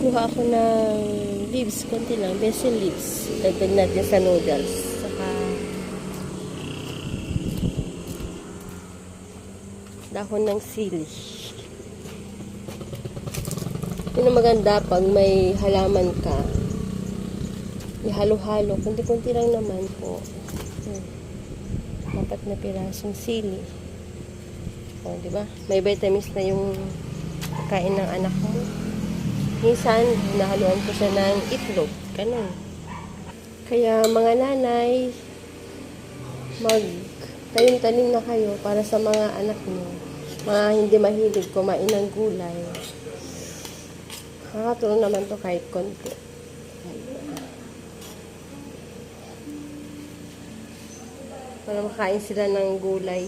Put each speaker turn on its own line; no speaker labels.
kuha ako ng leaves, konti lang, basil leaves. Dagdag natin sa noodles. Saka dahon ng sili. Yun ang maganda pag may halaman ka. Ihalo-halo. Kunti-kunti lang naman po. Apat na pirasong sili. O, di ba? May vitamins na yung kain ng anak mo. Minsan, nahaluan ko siya ng itlog. Ganun. Kaya, mga nanay, tanim-tanim na kayo para sa mga anak niyo. Mga hindi mahilig kumain ng gulay. Nakakatulong naman to kahit konti. Para makain sila ng gulay.